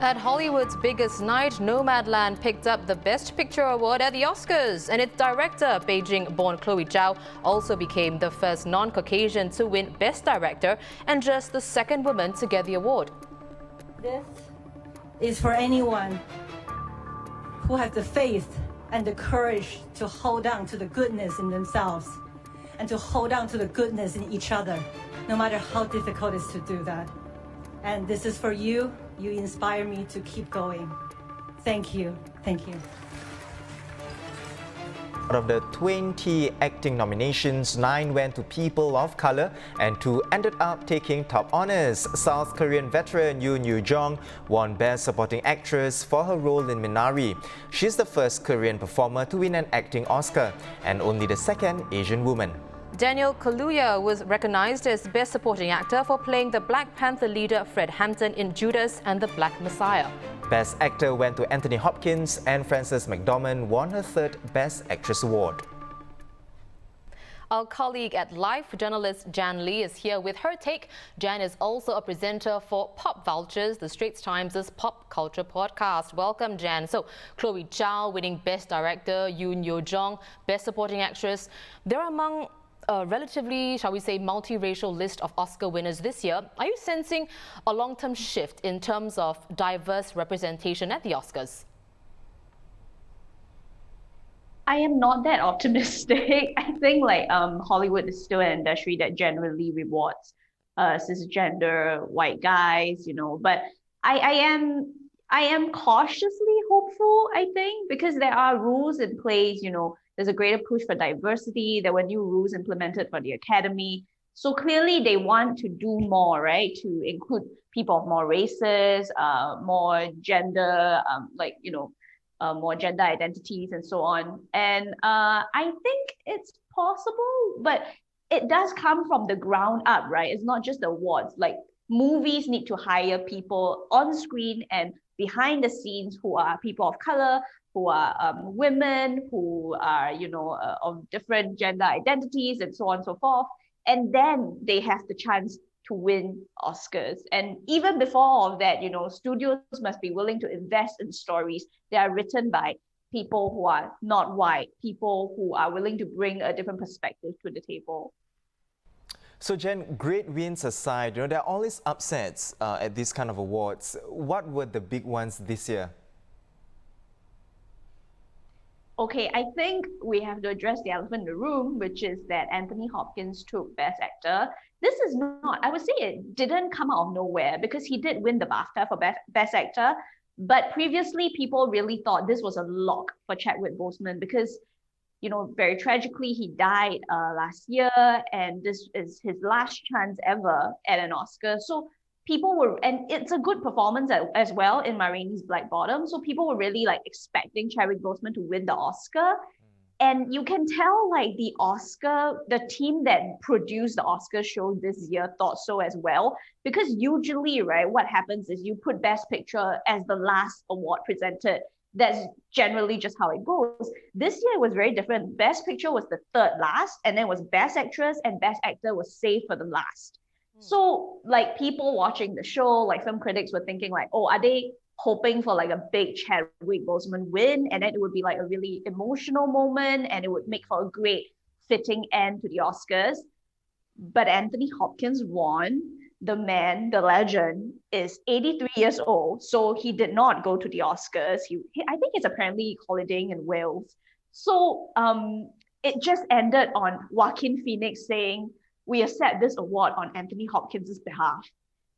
At Hollywood's biggest night, Nomadland picked up the Best Picture award at the Oscars, and its director, Beijing-born Chloe Zhao, also became the first non-Caucasian to win Best Director and just the second woman to get the award. This is for anyone who has the faith and the courage to hold on to the goodness in themselves and to hold on to the goodness in each other, no matter how difficult it is to do that. And this is for you. You inspire me to keep going. Thank you. Thank you. Out of the 20 acting nominations, 9 went to people of color and 2 ended up taking top honors. South Korean veteran Yoon Yoo-jong won Best Supporting Actress for her role in Minari. She's the first Korean performer to win an acting Oscar and only the second Asian woman. Daniel Kaluuya was recognized as Best Supporting Actor for playing the Black Panther leader Fred Hampton in Judas and the Black Messiah. Best Actor went to Anthony Hopkins, and Frances McDormand won her third Best Actress award. Our colleague at Life, journalist Jan Lee, is here with her take. Jan is also a presenter for Pop Vultures, the Straits Times' pop culture podcast. Welcome, Jan. So, Chloe Zhao winning Best Director, Yoon Yoo-jong Best Supporting Actress. They're among a relatively, shall we say, multiracial list of Oscar winners this year. Are you sensing a long-term shift in terms of diverse representation at the Oscars? I am not that optimistic. I think Hollywood is still an industry that generally rewards cisgender white guys, but I am cautiously hopeful, I think, because there are rules in place, there's a greater push for diversity. There were new rules implemented for the Academy. So clearly they want to do more, right? To include people of more races, more gender, more gender identities and so on. And I think it's possible, but it does come from the ground up, right? It's not just the awards. Like, movies need to hire people on screen and behind the scenes who are people of color, who are women, who are, of different gender identities and so on and so forth. And then they have the chance to win Oscars. And even before all of that, studios must be willing to invest in stories that are written by people who are not white, people who are willing to bring a different perspective to the table. So Jen, great wins aside, there are always upsets at these kind of awards. What were the big ones this year? Okay, I think we have to address the elephant in the room, which is that Anthony Hopkins took Best Actor. This is not, I would say it didn't come out of nowhere because he did win the BAFTA for Best Actor. But previously, people really thought this was a lock for Chadwick Boseman because, very tragically, he died last year, and this is his last chance ever at an Oscar. So people were, and it's a good performance as well in Ma Rainey's Black Bottom. So people were really expecting Chadwick Boseman to win the Oscar. And you can tell the team that produced the Oscar show this year thought so as well. Because usually, right, what happens is you put Best Picture as the last award presented. That's generally just how it goes. This year it was very different. Best Picture was the third last, and then was Best Actress, and Best Actor was saved for the last. So people watching the show, film critics were thinking oh, are they hoping for a big Chadwick Boseman win? And then it would be a really emotional moment and it would make for a great fitting end to the Oscars. But Anthony Hopkins won. The man, the legend, is 83 years old. So he did not go to the Oscars. I think he's apparently holidaying in Wales. So it just ended on Joaquin Phoenix saying, "We accept this award on Anthony Hopkins' behalf."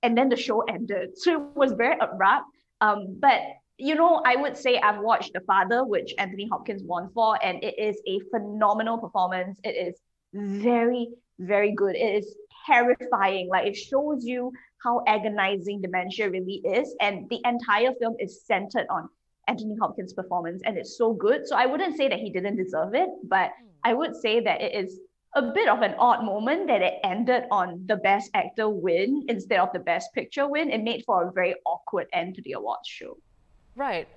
And then the show ended. So it was very abrupt. But, I would say I've watched The Father, which Anthony Hopkins won for, and it is a phenomenal performance. It is very, very good. It is terrifying. It shows you how agonizing dementia really is. And the entire film is centered on Anthony Hopkins' performance, and it's so good. So I wouldn't say that he didn't deserve it, but I would say that it is a bit of an odd moment that it ended on the Best Actor win instead of the Best Picture win. It made for a very awkward end to the awards show. Right.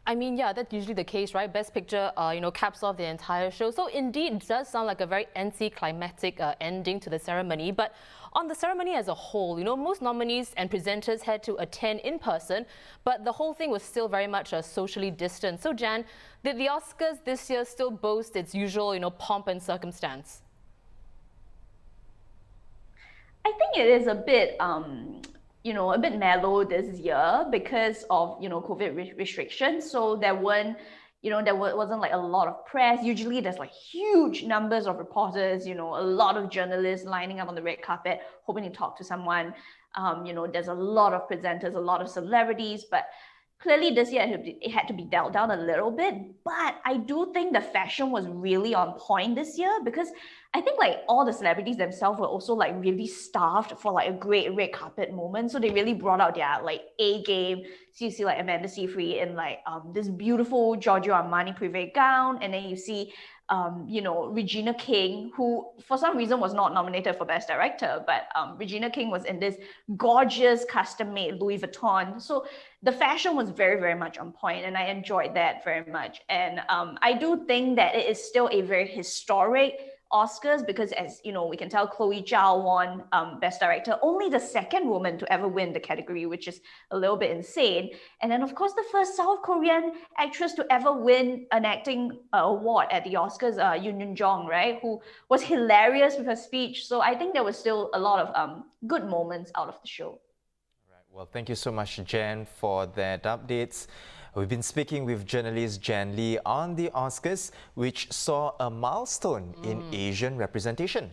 I mean, yeah, that's usually the case, right? Best Picture, caps off the entire show. So indeed, it does sound like a very anticlimactic ending to the ceremony. But on the ceremony as a whole, most nominees and presenters had to attend in person, but the whole thing was still very much socially distant. So Jan, did the Oscars this year still boast its usual, pomp and circumstance? I think it is a bit, a bit mellow this year because of, COVID restrictions. So there wasn't like a lot of press. Usually there's like huge numbers of reporters, a lot of journalists lining up on the red carpet, hoping to talk to someone. There's a lot of presenters, a lot of celebrities, but clearly this year it had to be dialed down a little bit. But I do think the fashion was really on point this year because I think like all the celebrities themselves were also like really starved for like a great red carpet moment. So they really brought out their like A game. So you see like Amanda Seyfried in like this beautiful Giorgio Armani privé gown, and then you see Regina King, who for some reason was not nominated for Best Director, but Regina King was in this gorgeous custom-made Louis Vuitton. So the fashion was very, very much on point, and I enjoyed that very much. And I do think that it is still a very historic Oscars because, as you know, we can tell Chloe Zhao won Best Director, only the second woman to ever win the category, which is a little bit insane. And then, of course, the first South Korean actress to ever win an acting award at the Oscars, Yoon Jong, right, who was hilarious with her speech. So I think there was still a lot of good moments out of the show. Well, thank you so much, Jan, for that updates. We've been speaking with journalist Jan Lee on the Oscars, which saw a milestone in Asian representation.